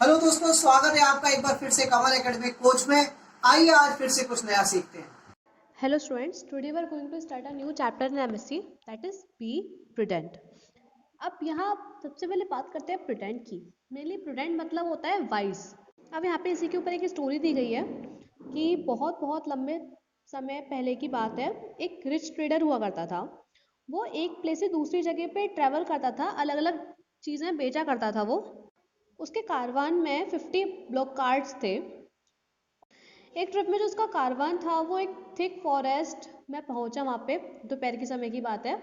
Hello दोस्तों, स्वागत है आपका एक बार फिर से कमल एकेडमी कोच में। आइए आज फिर से कुछ नया सीखते हैं। Hello students, today we are going to start a new chapter in MSc, that is be prudent. अब यहाँ सबसे पहले बात करते हैं प्रूडेंट की। मेनली प्रूडेंट मतलब होता है वाइज। अब यहाँ पे इसी के ऊपर एक स्टोरी दी गई है कि बहुत बहुत लंबे समय पहले की बात है। एक रिच ट्रेडर हुआ करता था। वो एक प्लेस से दूसरी जगह पे ट्रेवल करता था, अलग अलग चीज़ें बेचा करता था वो। उसके कारवान में 50 ब्लॉक कार्ड्स थे। एक ट्रिप में जो उसका कारवान था वो एक थिक फॉरेस्ट में पहुंचा। वहाँ पे दोपहर के समय की बात है।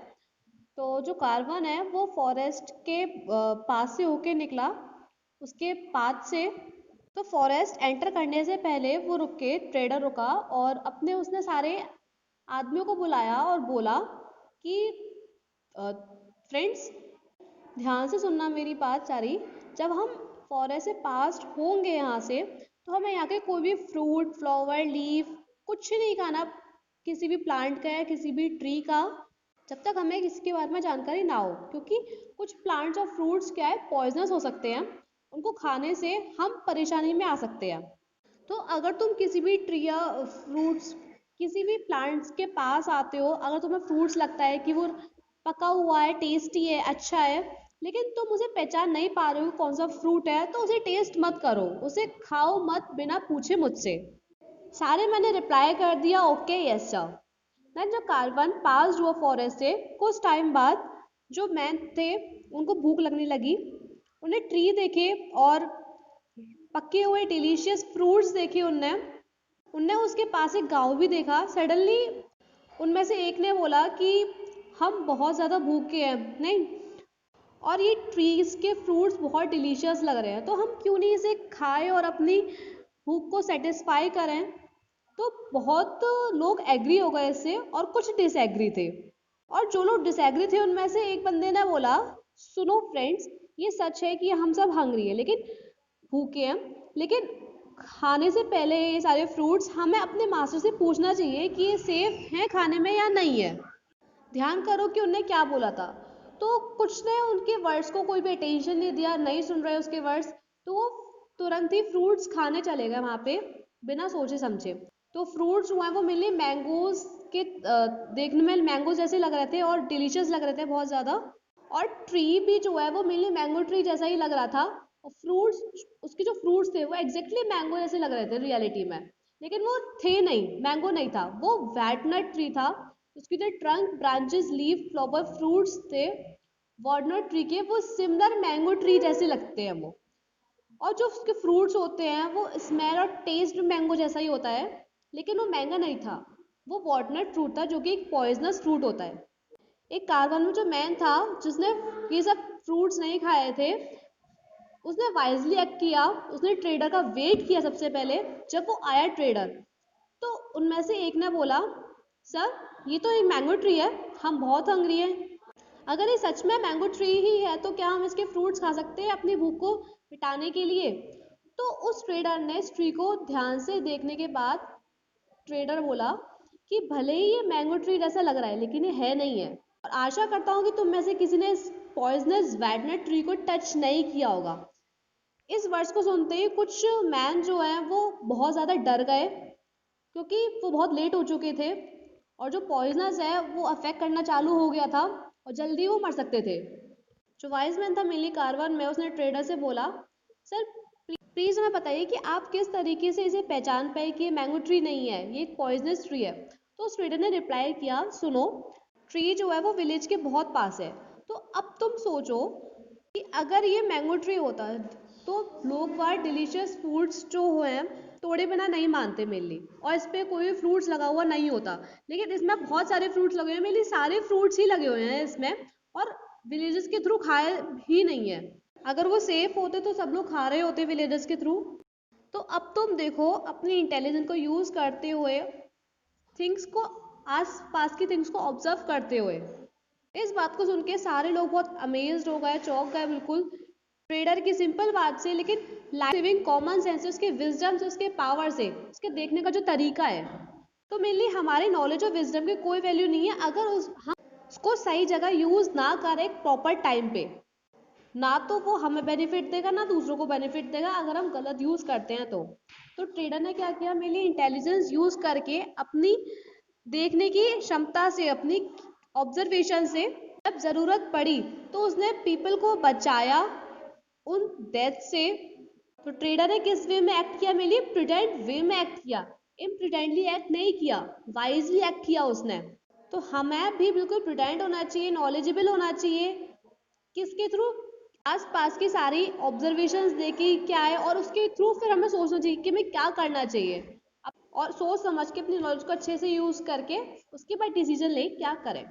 तो जो कारवान है वो फॉरेस्ट के पास से होके निकला, उसके पाथ से। तो फॉरेस्ट एंटर करने से पहले वो रुक के, ट्रेडर रुका और उसने सारे आदमियों को बुलाया और बोला कि फ्रेंड्स, ध्यान से सुनना मेरी बात सारी। जब हम फॉरेस्ट से पास होंगे यहाँ से, तो हमें यहाँ के कोई भी फ्रूट, फ्लावर, लीफ कुछ नहीं खाना, किसी भी प्लांट का या किसी भी ट्री का, जब तक हमें इसके बारे में जानकारी ना हो। क्योंकि कुछ प्लांट्स और फ्रूट्स क्या है, पॉइजनस हो सकते हैं। उनको खाने से हम परेशानी में आ सकते हैं। तो अगर तुम किसी भी ट्री या फ्रूट्स, किसी भी प्लांट्स के पास आते हो, अगर तुम्हें फ्रूट्स लगता है कि वो पका हुआ है, टेस्टी है, अच्छा है, लेकिन तुम उसे पहचान नहीं पा रहे हो कौन सा फ्रूट है, तो उसे टेस्ट मत करो, उसे खाओ मत बिना पूछे मुझसे। सारे मैंने रिप्लाई कर दिया, ओके यस सर। देन जब कारवान पास हुआ फॉरेस्ट से, कुछ टाइम बाद जो मैन थे उनको भूख लगने लगी। उन्हें ट्री देखे और पके हुए डिलीशियस फ्रूट्स देखे उनने। उनने उसके पास एक गांव भी देखा। सडनली उनमें से एक ने बोला कि हम बहुत ज़्यादा भूखे हैं, नहीं, और ये ट्रीज के फ्रूट्स बहुत डिलीशियस लग रहे हैं, तो हम क्यों नहीं इसे खाएं और अपनी भूख को सेटिस्फाई करें। तो बहुत लोग एग्री हो गए इससे और कुछ डिसएग्री थे। और जो लोग डिसएग्री थे उनमें से एक बंदे ने बोला, सुनो फ्रेंड्स, ये सच है कि हम सब हंग्री हैं, लेकिन भूखे हैं, लेकिन खाने से पहले ये सारे फ्रूट्स हमें अपने मास्टर से पूछना चाहिए कि ये सेफ हैं खाने में या नहीं है। ध्यान करो कि उनने क्या बोला था। तो कुछ ने उनके वर्ड्स को कोई भी अटेंशन नहीं दिया, नहीं सुन रहे उसके वर्ड्स, तो वो तुरंत ही फ्रूट्स खाने चले गए वहाँ पे बिना सोचे समझे। तो फ्रूट्स जो हैं वो मिले मैंगोज के, देखने में मैंगो जैसे लग रहे थे और डिलीशियस लग रहे थे बहुत ज़्यादा। और ट्री भी जो है वो मिली मैंगो ट्री जैसा ही लग रहा था। और फ्रूट्स, उसके जो फ्रूट्स थे वो एग्जैक्टली मैंगो जैसे लग रहे थे रियलिटी में, लेकिन वो थे नहीं, मैंगो नहीं था, वो वैटनट ट्री था। उसकी जो trunk, branches, leaf, flower, fruits थे वॉलनट ट्री के, वो सिमिलर मैंगो ट्री जैसे लगते हैं वो। और जो उसके फ्रूट्स होते हैं वो स्मेल और टेस्ट मैंगो जैसा ही होता है, लेकिन वो मैंगो नहीं था, वो वॉलनट फ्रूट था, जो कि एक पॉइजनस फ्रूट होता है। एक कारवान में जो मैन था जिसने ये सब फ्रूट्स नहीं खाए थे, उसने वाइजली एक्ट किया। उसने ट्रेडर का वेट किया सबसे पहले। जब वो आया ट्रेडर, तो उनमें से एक ने बोला, सर ये तो एक मैंगो ट्री है, हम बहुत हंग्री हैं। अगर ये सच में मैंगो ट्री ही है तो क्या हम इसके फ्रूट्स खा सकते हैं अपनी भूख को मिटाने के लिए। तो उस ट्रेडर ने इस ट्री को ध्यान से देखने के बाद, ट्रेडर बोला कि भले ही ये मैंगो ट्री जैसा लग रहा है, लेकिन ये है नहीं है। और आशा करता हूँ कि तुम में से किसी ने इस पॉइजनस वैटनट ट्री को टच नहीं किया होगा। इस वर्ड्स को सुनते ही कुछ मैन जो है वो बहुत ज़्यादा डर गए, क्योंकि वो बहुत लेट हो चुके थे और जो पॉइजनस है वो अफेक्ट करना चालू हो गया था और जल्दी वो मर सकते थे। जो वाइज मैन था मिली कारवान में, उसने ट्रेडर से बोला, सर प्लीज़ हमें बताइए कि आप किस तरीके से इसे पहचान पाए कि ये मैंगो ट्री नहीं है, ये एक पॉइजनस ट्री है। तो उस ट्रेडर ने रिप्लाई किया, सुनो, ट्री जो है वो विलेज के बहुत पास है। तो अब तुम सोचो कि अगर ये मैंगो ट्री होता तो लोग वहाँ डिलीशियस फ्रूट्स जो हैं तोड़े बिना नहीं मानते मेनली, और इस पर कोई फ्रूट्स लगा हुआ नहीं होता, लेकिन इसमें बहुत सारे फ्रूट्स लगे हुए हैं, मेनली सारे फ्रूट्स ही लगे हुए हैं इसमें, और विलेजेस के थ्रू खाए ही नहीं है। अगर वो सेफ होते तो सब लोग खा रहे होते विलेजेस के थ्रू। तो अब तुम देखो, अपनी इंटेलिजेंस को यूज़ करते हुए, थिंग्स को, आस पास की थिंग्स को ऑब्जर्व करते हुए। इस बात को सुन के सारे लोग बहुत अमेज्ड हो गए, चौंक गए बिल्कुल ट्रेडर की सिंपल बात से, लेकिन लाइफ सेविंग कॉमन सेंस से, उसके विजडम से, उसके पावर से, उसके देखने का जो तरीका है। तो मेनली हमारी नॉलेज और विजडम की कोई वैल्यू नहीं है अगर हम उसको सही जगह यूज ना करें प्रॉपर टाइम पे। ना तो वो हमें बेनिफिट देगा ना दूसरों को बेनिफिट देगा अगर हम गलत यूज करते हैं तो ट्रेडर ने क्या किया, मेरे लिए इंटेलिजेंस यूज करके अपनी देखने की क्षमता से, अपनी ऑब्जर्वेशन से जब जरूरत पड़ी तो उसने पीपल को बचाया उन डेथ से। तो ट्रेडर ने किस वे में एक्ट किया, मेरे लिए प्रिटेंड वे में एक्ट किया, इम्प्रिटेंडली एक्ट नहीं किया, वाइजली एक्ट किया उसने। तो हमें भी बिल्कुल प्रिटेंड होना चाहिए, नॉलेजेबल होना चाहिए, किसके थ्रू, आसपास की सारी ऑब्जर्वेशंस देके क्या है और उसके थ्रू फिर हमें सोचना चाहिए कि हमें क्या करना चाहिए और सोच समझ के अपनी नॉलेज को अच्छे से यूज करके उसके बाद डिसीजन ले क्या करें।